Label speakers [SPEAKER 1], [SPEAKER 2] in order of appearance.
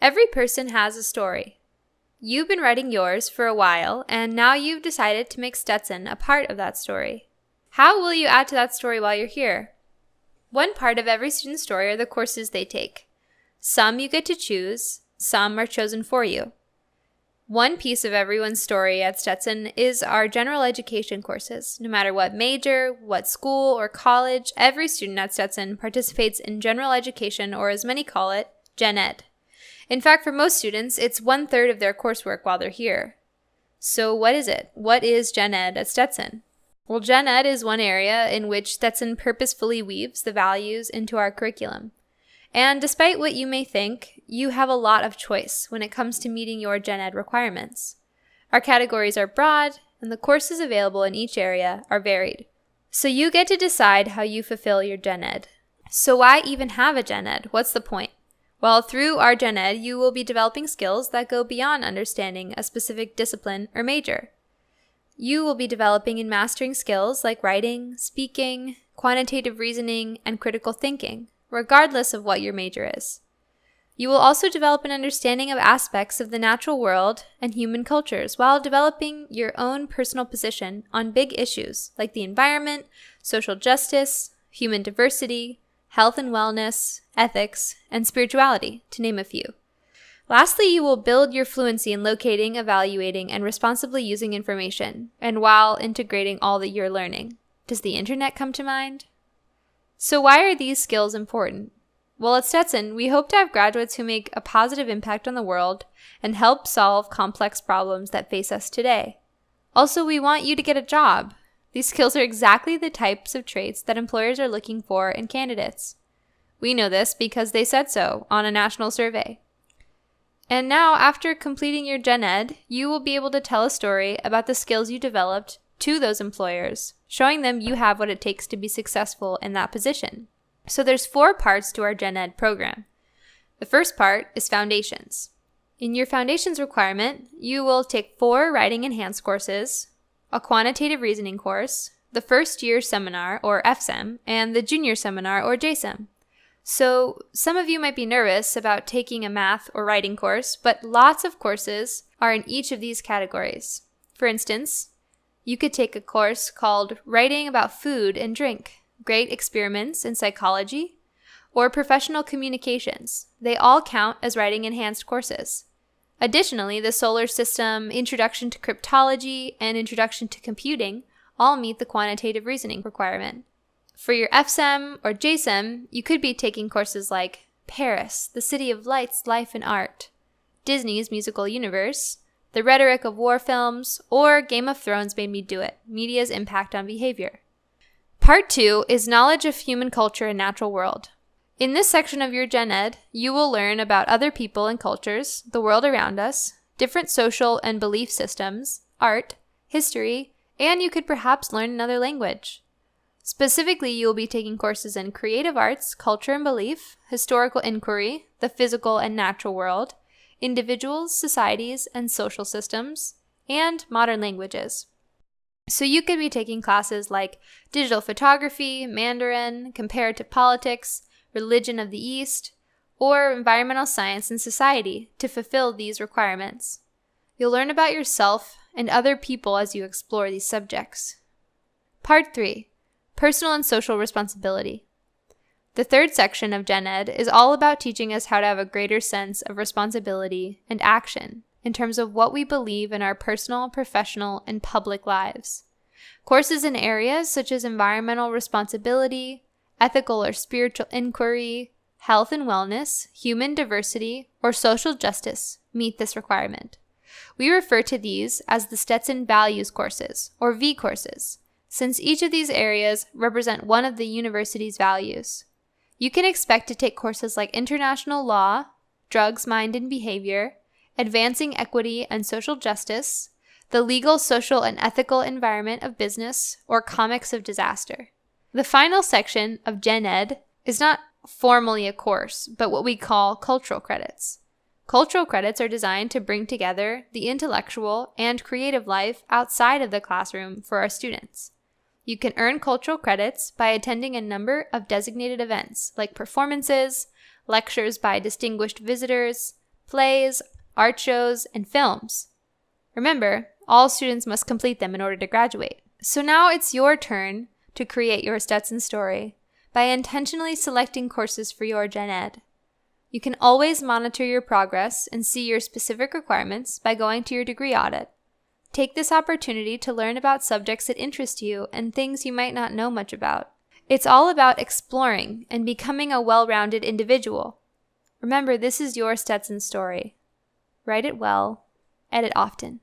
[SPEAKER 1] Every person has a story. You've been writing yours for a while, and now you've decided to make Stetson a part of that story. How will you add to that story while you're here? One part of every student's story are the courses they take. Some you get to choose, some are chosen for you. One piece of everyone's story at Stetson is our general education courses. No matter what major, what school, or college, every student at Stetson participates in general education, or as many call it, Gen Ed. In fact, for most students, it's 1/3 of their coursework while they're here. So what is it? What is Gen Ed at Stetson? Well, Gen Ed is one area in which Stetson purposefully weaves the values into our curriculum. And despite what you may think, you have a lot of choice when it comes to meeting your Gen Ed requirements. Our categories are broad, and the courses available in each area are varied. So you get to decide how you fulfill your Gen Ed. So why even have a Gen Ed? What's the point? Well, through our Gen Ed, you will be developing skills that go beyond understanding a specific discipline or major. You will be developing and mastering skills like writing, speaking, quantitative reasoning, and critical thinking, regardless of what your major is. You will also develop an understanding of aspects of the natural world and human cultures while developing your own personal position on big issues like the environment, social justice, human diversity, health and wellness, ethics, and spirituality, to name a few. Lastly, you will build your fluency in locating, evaluating, and responsibly using information, and while integrating all that you're learning. Does the internet come to mind? So why are these skills important? Well, at Stetson, we hope to have graduates who make a positive impact on the world and help solve complex problems that face us today. Also, we want you to get a job. These skills are exactly the types of traits that employers are looking for in candidates. We know this because they said so on a national survey. And now, after completing your Gen Ed, you will be able to tell a story about the skills you developed to those employers, showing them you have what it takes to be successful in that position. So there's 4 parts to our Gen Ed program. The first part is Foundations. In your Foundations requirement, you will take 4 Writing Enhanced courses, a Quantitative Reasoning course, the First Year Seminar, or FSEM, and the Junior Seminar, or JSEM. So some of you might be nervous about taking a math or writing course, but lots of courses are in each of these categories. For instance, you could take a course called Writing About Food and Drink, Great Experiments in Psychology, or Professional Communications. They all count as writing enhanced courses. Additionally, the Solar System, Introduction to Cryptology, and Introduction to Computing all meet the quantitative reasoning requirement. For your FSEM or JSEM, you could be taking courses like Paris, the City of Lights, Life and Art, Disney's Musical Universe, The Rhetoric of War Films, or Game of Thrones Made Me Do It, Media's Impact on Behavior. Part 2 is Knowledge of Human Culture and Natural World. In this section of your Gen Ed, you will learn about other people and cultures, the world around us, different social and belief systems, art, history, and you could perhaps learn another language. Specifically, you will be taking courses in creative arts, culture and belief, historical inquiry, the physical and natural world, individuals, societies, and social systems, and modern languages. So you could be taking classes like digital photography, Mandarin, comparative politics, religion of the East, or environmental science and society to fulfill these requirements. You'll learn about yourself and other people as you explore these subjects. Part 3. Personal and Social Responsibility. The third section of Gen Ed is all about teaching us how to have a greater sense of responsibility and action in terms of what we believe in our personal, professional, and public lives. Courses in areas such as environmental responsibility, ethical or spiritual inquiry, health and wellness, human diversity, or social justice meet this requirement. We refer to these as the Stetson Values courses, or V courses, since each of these areas represent one of the university's values. You can expect to take courses like International Law, Drugs, Mind, and Behavior, Advancing Equity and Social Justice, the Legal, Social, and Ethical Environment of Business, or Comics of Disaster. The final section of Gen Ed is not formally a course, but what we call cultural credits. Cultural credits are designed to bring together the intellectual and creative life outside of the classroom for our students. You can earn cultural credits by attending a number of designated events like performances, lectures by distinguished visitors, plays, art shows, and films. Remember, all students must complete them in order to graduate. So now it's your turn to create your Stetson story by intentionally selecting courses for your Gen Ed. You can always monitor your progress and see your specific requirements by going to your degree audit. Take this opportunity to learn about subjects that interest you and things you might not know much about. It's all about exploring and becoming a well-rounded individual. Remember, this is your Stetson story. Write it well, edit often.